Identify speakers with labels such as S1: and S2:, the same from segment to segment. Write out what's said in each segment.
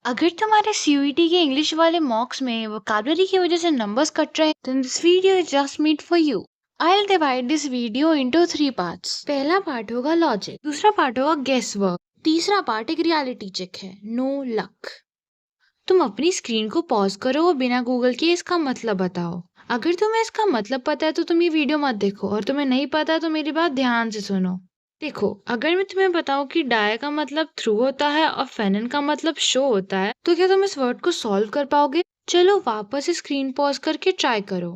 S1: अगर तुम्हारे सीयूईटी के इंग्लिश वाले मॉक्स में वोकैबुलरी की वजह से नंबर्स कट रहे हैं, then this video is just made for you. I'll divide this video into 3 parts. पहला पार्ट होगा लॉजिक, दूसरा पार्ट होगा गेस वर्क, तीसरा पार्ट एक रियलिटी चेक है, नो लक। तुम अपनी स्क्रीन को पॉज करो और बिना गूगल के इसका मतलब बताओ। अगर तुम्हें इसका मतलब पता है तो तुम ये वीडियो मत देखो, और तुम्हें नहीं पता तो मेरी बात ध्यान से सुनो। देखो, अगर मैं तुम्हें बताऊं कि डाय का मतलब थ्रू होता है और फेनन का मतलब शो होता है, तो क्या तुम इस वर्ड को सॉल्व कर पाओगे? चलो वापस स्क्रीन पॉज करके ट्राई करो।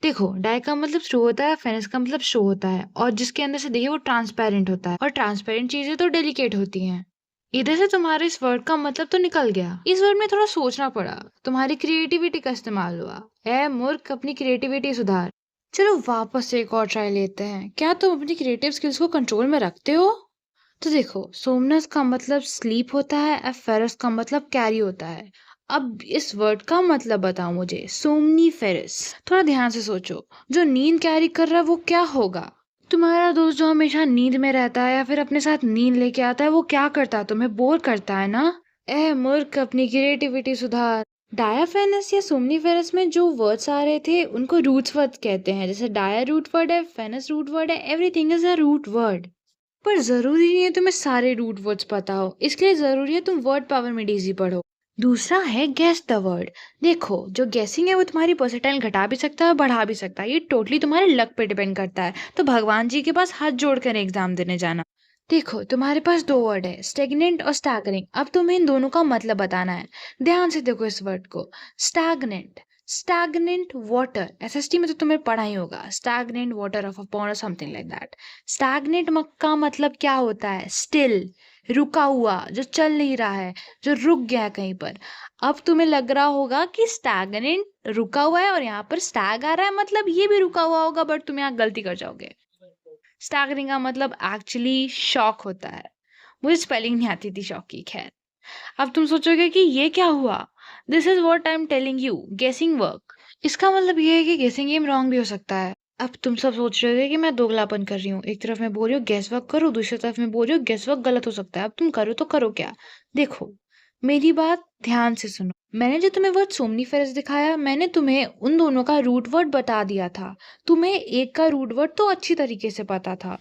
S1: देखो, डाय का मतलब थ्रू होता है, फेनस का मतलब शो होता है, और जिसके अंदर से देखिए वो ट्रांसपेरेंट होता है, और ट्रांसपेरेंट चीजें तो डेलिकेट होती हैं। इधर से तुम्हारे इस वर्ड का मतलब तो निकल गया। इस वर्ड में थोड़ा सोचना पड़ा, तुम्हारी क्रिएटिविटी का इस्तेमाल हुआ। ए मूर्ख, अपनी क्रिएटिविटी सुधार। चलो वापस से एक और ट्राई लेते हैं। क्या तुम अपनी क्रिएटिव स्किल्स को कंट्रोल में रखते हो? तो देखो, सोमनस का मतलब स्लीप होता है, एफेरस का मतलब कैरी होता है। अब इस वर्ड का मतलब बताओ मुझे, सोमनीफेरस। थोड़ा ध्यान से सोचो, जो नींद कैरी कर रहा है वो क्या होगा? तुम्हारा दोस्त जो हमेशा नींद में रहता है या फिर अपने साथ नींद लेके आता है, वो क्या करता है? तुम्हें बोर करता है ना? ए मूर्ख, अपनी क्रिएटिविटी सुधार। डायाफेनस या सोमनीफेरस में जो वर्ड्स आ रहे थे उनको रूट्स वर्ड कहते हैं। जैसे डाया रूट वर्ड है, फेनस रूट वर्ड है, everything is a root word. पर जरूरी नहीं है तुम्हें सारे रूट वर्ड्स पता हो, इसलिए जरूरी है तुम वर्ड पावर में डीजी पढ़ो। दूसरा है गेस द वर्ड। देखो, जो गेसिंग है वो तुम्हारी परसेंटाइल घटा भी सकता है और बढ़ा भी सकता है। ये टोटली तुम्हारे लक पे डिपेंड करता है। तो भगवान जी के पास हाथ जोड़कर एग्जाम देने जाना। देखो, तुम्हारे पास 2 वर्ड है, स्टेगनेंट और स्टैगरिंग। अब तुम्हें इन दोनों का मतलब बताना है। ध्यान से देखो इस वर्ड को। स्टैगनेंट, स्टैगनेंट वाटर, एसएसटी में तो तुम्हें पढ़ा ही होगा, stagnant water of a pond और समथिंग लाइक दैट। स्टैगनेंट का मतलब क्या होता है? स्टिल, रुका हुआ, जो चल नहीं रहा है, जो रुक गया है कहीं पर। अब तुम्हें लग रहा होगा कि स्टैगनेंट रुका हुआ है और यहाँ पर स्टैग आ रहा है, मतलब ये भी रुका हुआ होगा, बट तुम यहाँ गलती कर जाओगे। स्टैगरिंग का मतलब एक्चुअली शॉक होता है। मुझे स्पेलिंग नहीं आती थी शॉक की, खैर। अब तुम सोचोगे कि ये क्या हुआ? This is what I am telling you, गेसिंग वर्क। इसका मतलब ये है कि गेसिंग गेम रॉन्ग भी हो सकता है। अब तुम सब सोच रहे हो कि मैं दोगलापन कर रही हूँ। एक तरफ मैं बोल रही हूँ गेस वर्क करो, दूसरी तरफ मैं बोल रही हूँ गेस वर्क गलत हो सकता है। अब तुम करो तो करो क्या? देखो, मेरी बात ध्यान से सुनो। मैंने जो तुम्हें वर्ड सोमनीफेरस दिखाया, मैंने तुम्हें उन दोनों का रूट वर्ड बता दिया था। तुम्हें एक का रूट वर्ड तो अच्छी तरीके से पता था,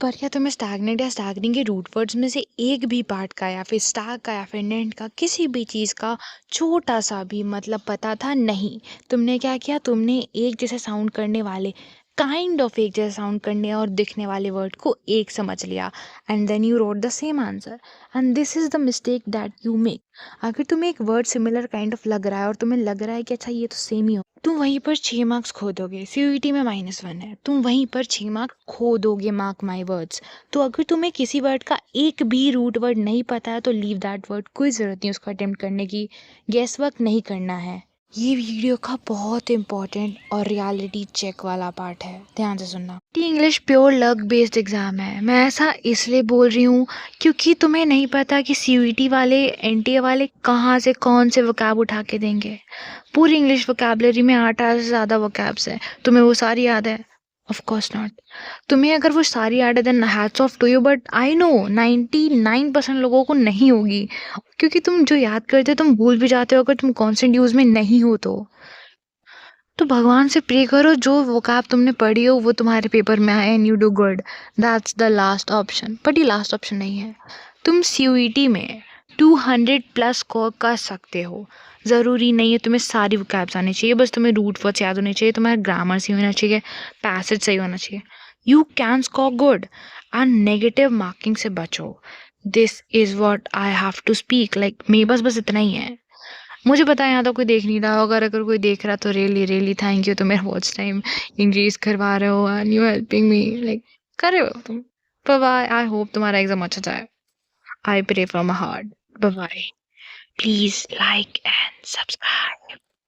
S1: पर क्या तुम्हें स्टैग्नेंट या स्टैगरिंग के रूट वर्ड्स में से एक भी पार्ट का या फिर स्टैग का या फिर नेंट का किसी भी चीज़ का छोटा सा भी मतलब पता था? नहीं। तुमने क्या किया? तुमने एक जैसे साउंड करने वाले, काइंड ऑफ एक जैसे साउंड करने और दिखने वाले वर्ड को एक समझ लिया, and then you wrote the same answer. And this is the mistake that you make. अगर तुम्हें एक वर्ड सिमिलर काइंड ऑफ लग रहा है और तुम्हें लग रहा है कि अच्छा ये तो सेम ही हो, तुम वहीं पर 6 मार्क्स खो दोगे। सीयूईटी में -1 है, तुम वहीं पर 6 मार्क्स खो दोगे, मार्क माई वर्ड्स। तो अगर तुम्हें किसी वर्ड का एक भी रूट वर्ड नहीं पता है तो लीव दैट वर्ड, कोई ज़रूरत नहीं उसको अटेम्प्ट करने की, गेस वर्क नहीं करना है। ये वीडियो का बहुत इंपॉर्टेंट और रियलिटी चेक वाला पार्ट है, ध्यान से सुनना। English pure luck based exam है। मैं ऐसा इसलिए बोल रही हूँ क्योंकि तुम्हें नहीं पता कि सीयूईटी वाले, एनटीए वाले कहाँ से कौन से वोकैब उठा के देंगे। पूरी इंग्लिश वोकैबलरी में 8,000 से ज़्यादा वोकैब्स हैं। तुम्हें वो सारी याद है? Of course not. तुम्हें अगर वो सारी याद है then hats off to you, but I know 99% लोगों को नहीं होगी, क्योंकि तुम जो याद करते हो तुम भूल भी जाते हो अगर तुम कॉन्स्टेंट यूज में नहीं हो तो भगवान से प्रे करो जो वोकैब तुमने पढ़ी हो वो तुम्हारे पेपर में आए and you do good. That's the last option, but ये लास्ट ऑप्शन नहीं है। तुम सीयूईटी में 200 प्लस स्कोर कर सकते हो। ज़रूरी नहीं है तुम्हें सारी वोकैब्स आनी चाहिए, बस तुम्हें रूट वर्ड्स याद होने चाहिए, तुम्हारा ग्रामर सही होना चाहिए, पैसेज सही होना चाहिए। You can score good and negative marking से बचो। This is what I have to speak, like मेरे पास बस इतना ही है। मुझे पता है यहाँ तो कोई देख नहीं रहा होगा, अगर कोई देख रहा तो रियली रियली थैंक यू। तो मेरा वॉच टाइम इंक्रीज करवा रहे हो and you helping me, like कर रहे हो तुम। बाय, आई होप तुम्हारा एग्जाम अच्छा जाए। I pray from my heart. Bye. Please like and subscribe.